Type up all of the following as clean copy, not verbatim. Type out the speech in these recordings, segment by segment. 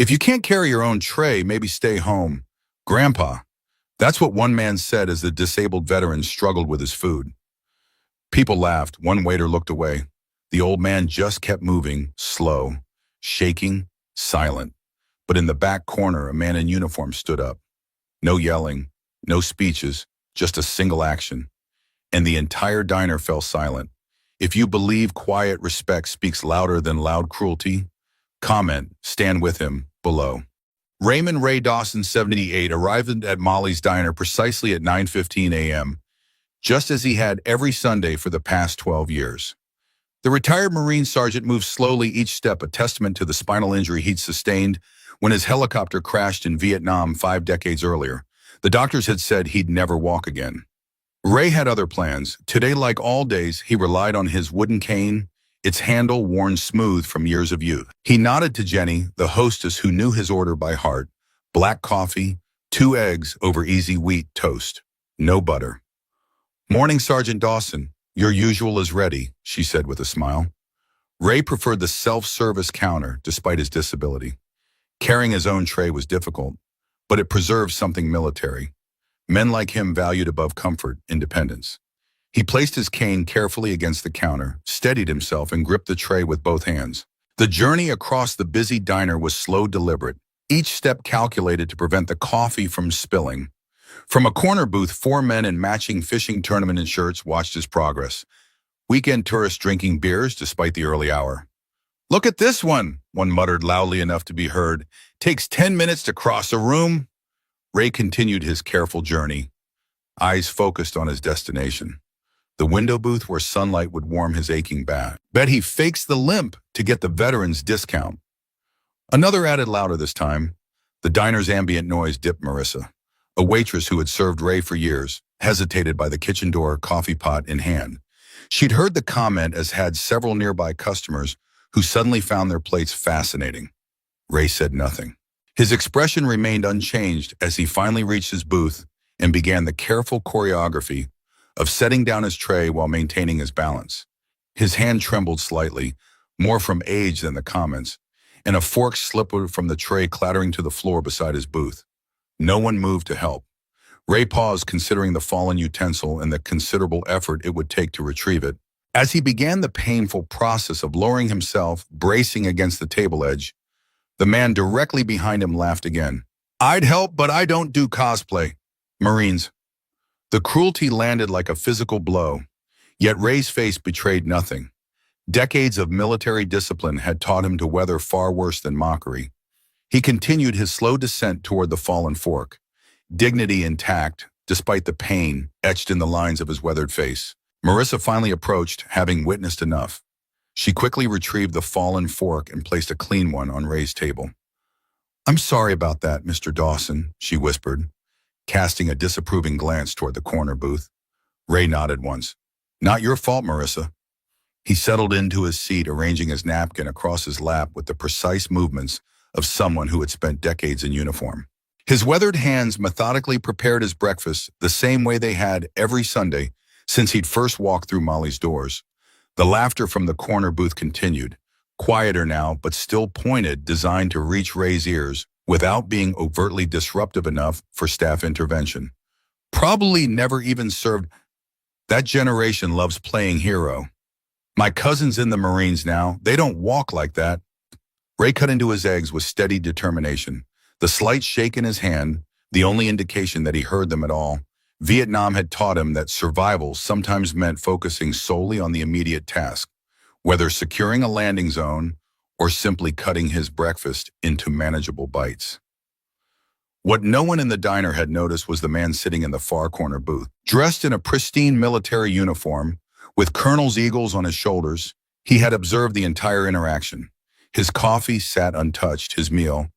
If you can't carry your own tray, maybe stay home. Grandpa. That's what one man said as the disabled veteran struggled with his food. People laughed. One waiter looked away. The old man just kept moving, slow, shaking, silent. But in the back corner, a man in uniform stood up. No yelling, no speeches, just a single action. And the entire diner fell silent. If you believe quiet respect speaks louder than loud cruelty, comment, stand with him, below. Raymond Ray Dawson, 78, arrived at Molly's Diner precisely at 9:15 a.m., just as he had every Sunday for the past 12 years. The retired Marine sergeant moved slowly, each step a testament to the spinal injury he'd sustained when his helicopter crashed in Vietnam 5 decades earlier. The doctors had said he'd never walk again. Ray had other plans. Today, like all days, he relied on his wooden cane, its handle worn smooth from years of youth. He nodded to Jenny, the hostess who knew his order by heart. Black coffee, 2 eggs over easy wheat toast. No butter. "Morning, Sergeant Dawson. Your usual is ready," she said with a smile. Ray preferred the self-service counter despite his disability. Carrying his own tray was difficult, but it preserved something military. Men like him valued above comfort, independence. He placed his cane carefully against the counter, steadied himself, and gripped the tray with both hands. The journey across the busy diner was slow, deliberate, each step calculated to prevent the coffee from spilling. From a corner booth, 4 men in matching fishing tournament shirts watched his progress. Weekend tourists drinking beers despite the early hour. "Look at this one muttered loudly enough to be heard. "Takes 10 minutes to cross a room." Ray continued his careful journey, eyes focused on his destination. The window booth where sunlight would warm his aching back. Bet he fakes the limp to get the veterans discount. Another added louder this time. The diner's ambient noise dipped Marissa. A waitress who had served Ray for years hesitated by the kitchen door, coffee pot in hand. She'd heard the comment, as had several nearby customers who suddenly found their plates fascinating. Ray said nothing. His expression remained unchanged as he finally reached his booth and began the careful choreography of setting down his tray while maintaining his balance. His hand trembled slightly, more from age than the comments, and a fork slipped from the tray, clattering to the floor beside his booth. No one moved to help. Ray paused, considering the fallen utensil and the considerable effort it would take to retrieve it. As he began the painful process of lowering himself, bracing against the table edge, the man directly behind him laughed again. "I'd help, but I don't do cosplay. Marines." The cruelty landed like a physical blow, yet Ray's face betrayed nothing. Decades of military discipline had taught him to weather far worse than mockery. He continued his slow descent toward the fallen fork, dignity intact despite the pain etched in the lines of his weathered face. Marissa finally approached, having witnessed enough. She quickly retrieved the fallen fork and placed a clean one on Ray's table. "I'm sorry about that, Mr. Dawson," she whispered, casting a disapproving glance toward the corner booth. Ray nodded once. "Not your fault, Marissa." He settled into his seat, arranging his napkin across his lap with the precise movements of someone who had spent decades in uniform. His weathered hands methodically prepared his breakfast the same way they had every Sunday since he'd first walked through Molly's doors. The laughter from the corner booth continued, quieter now but still pointed, designed to reach Ray's ears without being overtly disruptive enough for staff intervention. "Probably never even served. That generation loves playing hero. My cousin's in the Marines now. They don't walk like that." Ray cut into his eggs with steady determination, the slight shake in his hand, the only indication that he heard them at all. Vietnam had taught him that survival sometimes meant focusing solely on the immediate task, whether securing a landing zone or simply cutting his breakfast into manageable bites. What no one in the diner had noticed was the man sitting in the far corner booth. Dressed in a pristine military uniform, with colonel's eagles on his shoulders, he had observed the entire interaction. His coffee sat untouched, his meal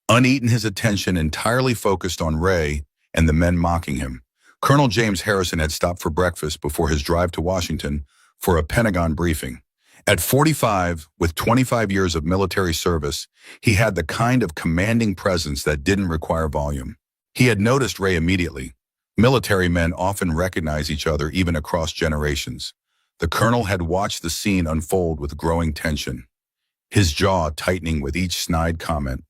uneaten, his attention entirely focused on Ray and the men mocking him. Colonel James Harrison had stopped for breakfast before his drive to Washington for a Pentagon briefing. At 45, with 25 years of military service, he had the kind of commanding presence that didn't require volume. He had noticed Ray immediately. Military men often recognize each other even across generations. The colonel had watched the scene unfold with growing tension, his jaw tightening with each snide comment.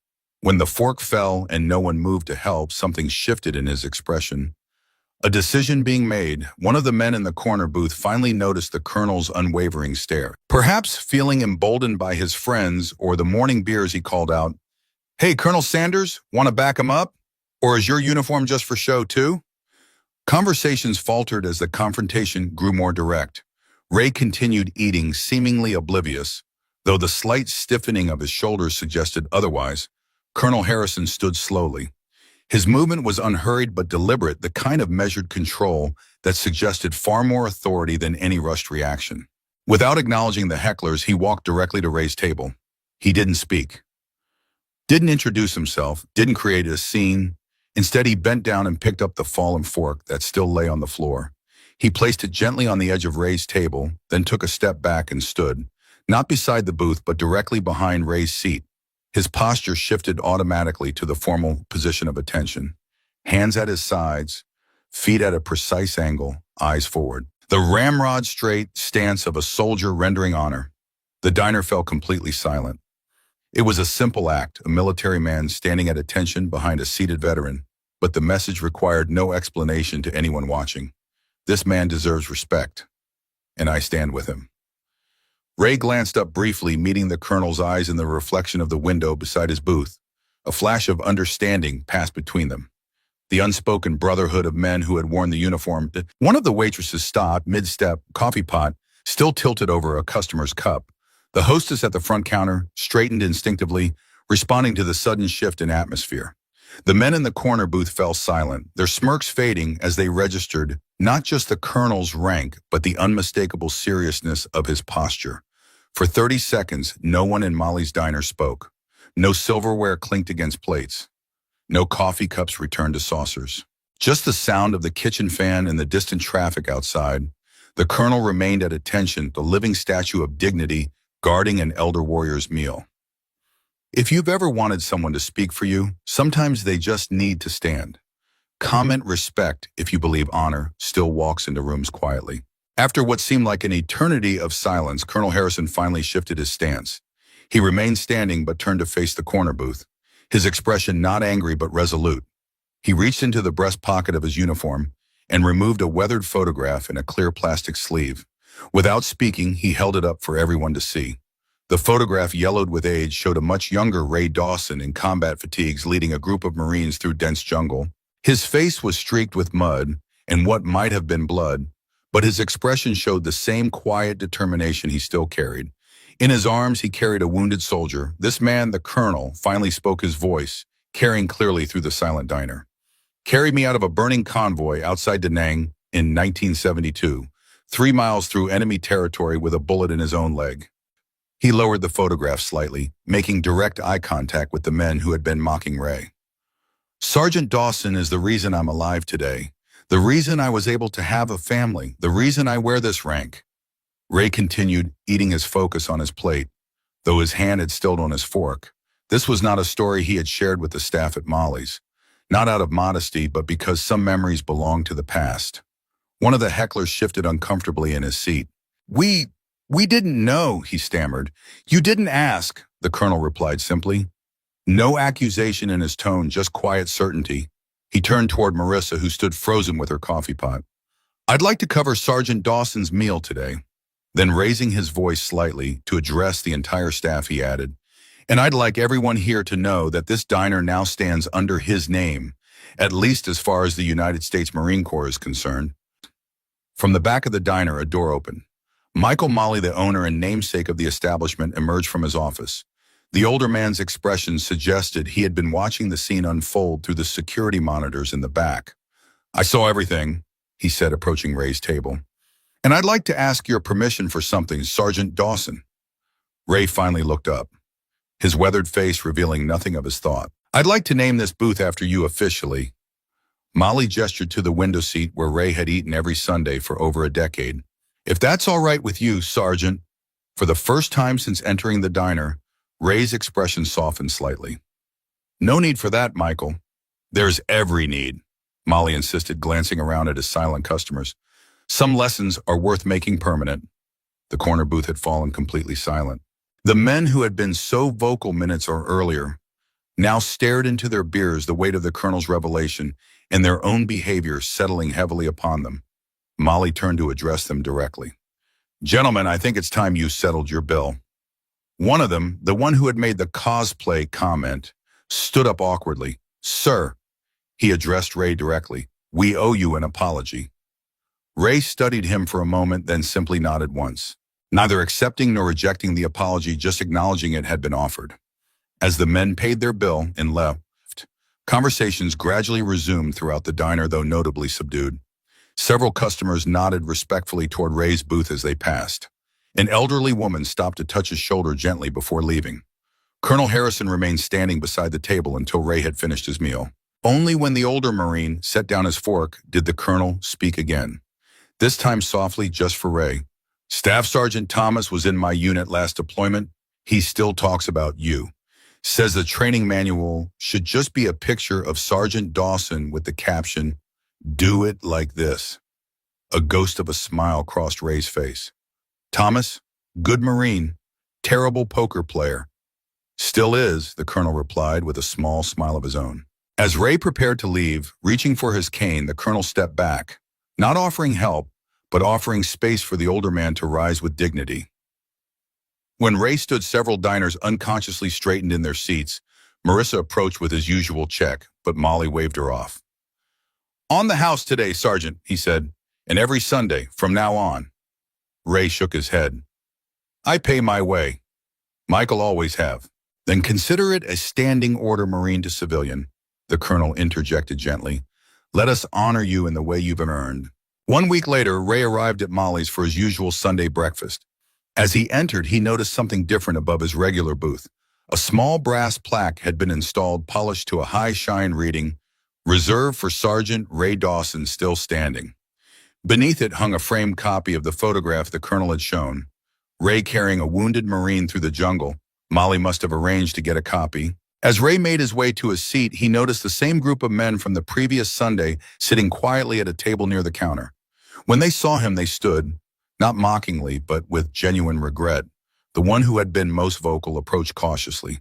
When the fork fell and no one moved to help, something shifted in his expression. A decision being made, one of the men in the corner booth finally noticed the colonel's unwavering stare. Perhaps feeling emboldened by his friends or the morning beers, he called out, "Hey, Colonel Sanders, want to back him up? Or is your uniform just for show too?" Conversations faltered as the confrontation grew more direct. Ray continued eating, seemingly oblivious. Though the slight stiffening of his shoulders suggested otherwise, Colonel Harrison stood slowly. His movement was unhurried but deliberate, the kind of measured control that suggested far more authority than any rushed reaction. Without acknowledging the hecklers, he walked directly to Ray's table. He didn't speak, didn't introduce himself, didn't create a scene. Instead, he bent down and picked up the fallen fork that still lay on the floor. He placed it gently on the edge of Ray's table, then took a step back and stood, not beside the booth but directly behind Ray's seat. His posture shifted automatically to the formal position of attention. Hands at his sides, feet at a precise angle, eyes forward. The ramrod straight stance of a soldier rendering honor. The diner fell completely silent. It was a simple act, a military man standing at attention behind a seated veteran, but the message required no explanation to anyone watching. This man deserves respect, and I stand with him. Ray glanced up briefly, meeting the colonel's eyes in the reflection of the window beside his booth. A flash of understanding passed between them. The unspoken brotherhood of men who had worn the uniform. One of the waitresses stopped, mid-step, coffee pot, still tilted over a customer's cup. The hostess at the front counter straightened instinctively, responding to the sudden shift in atmosphere. The men in the corner booth fell silent, their smirks fading as they registered not just the colonel's rank, but the unmistakable seriousness of his posture. For 30 seconds, no one in Molly's diner spoke. No silverware clinked against plates. No coffee cups returned to saucers. Just the sound of the kitchen fan and the distant traffic outside. The colonel remained at attention, the living statue of dignity, guarding an elder warrior's meal. If you've ever wanted someone to speak for you, sometimes they just need to stand. Comment respect if you believe honor still walks into rooms quietly. After what seemed like an eternity of silence, Colonel Harrison finally shifted his stance. He remained standing but turned to face the corner booth, his expression not angry but resolute. He reached into the breast pocket of his uniform and removed a weathered photograph in a clear plastic sleeve. Without speaking, he held it up for everyone to see. The photograph, yellowed with age, showed a much younger Ray Dawson in combat fatigues leading a group of Marines through dense jungle. His face was streaked with mud and what might have been blood, but his expression showed the same quiet determination he still carried. In his arms, he carried a wounded soldier. This man, the colonel, finally spoke his voice, carrying clearly through the silent diner. "Carried me out of a burning convoy outside Da Nang in 1972. 3 miles through enemy territory with a bullet in his own leg." He lowered the photograph slightly, making direct eye contact with the men who had been mocking Ray. "Sergeant Dawson is the reason I'm alive today, the reason I was able to have a family, the reason I wear this rank." Ray continued, eating his focus on his plate, though his hand had still on his fork. This was not a story he had shared with the staff at Molly's, not out of modesty, but because some memories belonged to the past. One of the hecklers shifted uncomfortably in his seat. We didn't know," he stammered. "You didn't ask," the colonel replied simply. No accusation in his tone, just quiet certainty. He turned toward Marissa, who stood frozen with her coffee pot. "I'd like to cover Sergeant Dawson's meal today." Then, raising his voice slightly to address the entire staff, he added, "And I'd like everyone here to know that this diner now stands under his name, at least as far as the United States Marine Corps is concerned." From the back of the diner, a door opened. Michael Molly, the owner and namesake of the establishment, emerged from his office. The older man's expression suggested he had been watching the scene unfold through the security monitors in the back. "I saw everything," he said, approaching Ray's table. "And I'd like to ask your permission for something, Sergeant Dawson." Ray finally looked up, his weathered face revealing nothing of his thought. "I'd like to name this booth after you officially." Molly gestured to the window seat where Ray had eaten every Sunday for over a decade. "If that's all right with you, Sergeant." For the first time since entering the diner, Ray's expression softened slightly. "No need for that, Michael." "There's every need," Molly insisted, glancing around at his silent customers. "Some lessons are worth making permanent." The corner booth had fallen completely silent. The men who had been so vocal minutes or earlier, now stared into their beers, the weight of the colonel's revelation and their own behavior settling heavily upon them. Molly turned to address them directly. "Gentlemen, I think it's time you settled your bill." One of them, the one who had made the cosplay comment, stood up awkwardly. "Sir," he addressed Ray directly, "we owe you an apology." Ray studied him for a moment, then simply nodded once, neither accepting nor rejecting the apology, just acknowledging it had been offered. As the men paid their bill and left, conversations gradually resumed throughout the diner, though notably subdued. Several customers nodded respectfully toward Ray's booth as they passed. An elderly woman stopped to touch his shoulder gently before leaving. Colonel Harrison remained standing beside the table until Ray had finished his meal. Only when the older Marine set down his fork did the colonel speak again, this time softly just for Ray. "Staff Sergeant Thomas was in my unit last deployment. He still talks about you. Says the training manual should just be a picture of Sergeant Dawson with the caption, 'Do it like this.'" A ghost of a smile crossed Ray's face. "Thomas, good Marine, terrible poker player." "Still is," the colonel replied with a small smile of his own. As Ray prepared to leave, reaching for his cane, the colonel stepped back, not offering help, but offering space for the older man to rise with dignity. When Ray stood, several diners unconsciously straightened in their seats. Marissa approached with his usual check, but Molly waved her off. "On the house today, Sergeant," he said, "and every Sunday from now on." Ray shook his head. "I pay my way. Michael always have." "Then consider it a standing order, Marine to civilian," the colonel interjected gently. "Let us honor you in the way you've earned." 1 week later, Ray arrived at Molly's for his usual Sunday breakfast. As he entered, he noticed something different above his regular booth. A small brass plaque had been installed, polished to a high shine, reading, "Reserved for Sergeant Ray Dawson," still standing. Beneath it hung a framed copy of the photograph the colonel had shown. Ray carrying a wounded Marine through the jungle. Molly must have arranged to get a copy. As Ray made his way to his seat, he noticed the same group of men from the previous Sunday sitting quietly at a table near the counter. When they saw him, they stood, not mockingly, but with genuine regret. The one who had been most vocal approached cautiously.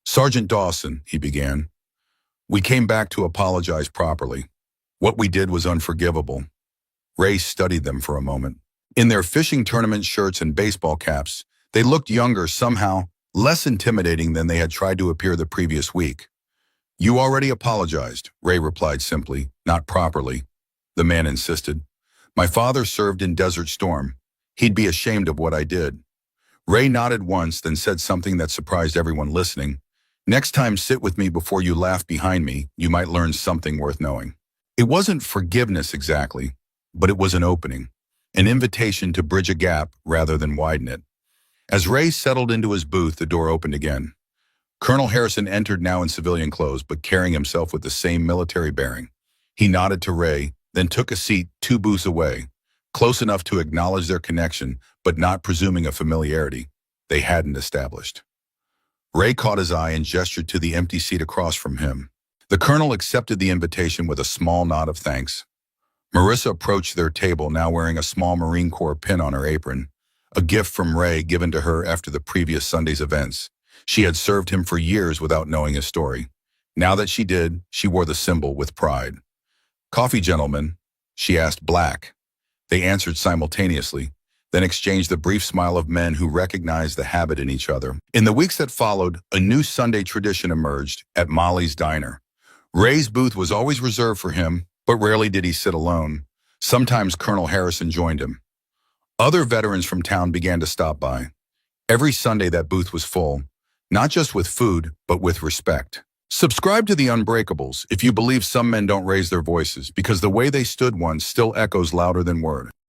"Sergeant Dawson," he began, "we came back to apologize properly. What we did was unforgivable." Ray studied them for a moment. In their fishing tournament shirts and baseball caps, they looked younger, somehow less intimidating than they had tried to appear the previous week. "You already apologized," Ray replied simply. "Not properly," the man insisted. "My father served in Desert Storm. He'd be ashamed of what I did." Ray nodded once, then said something that surprised everyone listening. "Next time, sit with me before you laugh behind me. You might learn something worth knowing." It wasn't forgiveness exactly, but it was an opening, an invitation to bridge a gap rather than widen it. As Ray settled into his booth, the door opened again. Colonel Harrison entered, now in civilian clothes, but carrying himself with the same military bearing. He nodded to Ray, then took a seat 2 booths away, close enough to acknowledge their connection, but not presuming a familiarity they hadn't established. Ray caught his eye and gestured to the empty seat across from him. The colonel accepted the invitation with a small nod of thanks. Marissa approached their table, now wearing a small Marine Corps pin on her apron, a gift from Ray given to her after the previous Sunday's events. She had served him for years without knowing his story. Now that she did, she wore the symbol with pride. "Coffee, gentlemen?" she asked. "Black." They answered simultaneously, then exchanged the brief smile of men who recognized the habit in each other. In the weeks that followed, a new Sunday tradition emerged at Molly's diner. Ray's booth was always reserved for him, but rarely did he sit alone. Sometimes Colonel Harrison joined him. Other veterans from town began to stop by. Every Sunday that booth was full, not just with food, but with respect. Subscribe to The Unbreakables if you believe some men don't raise their voices, because the way they stood once still echoes louder than word.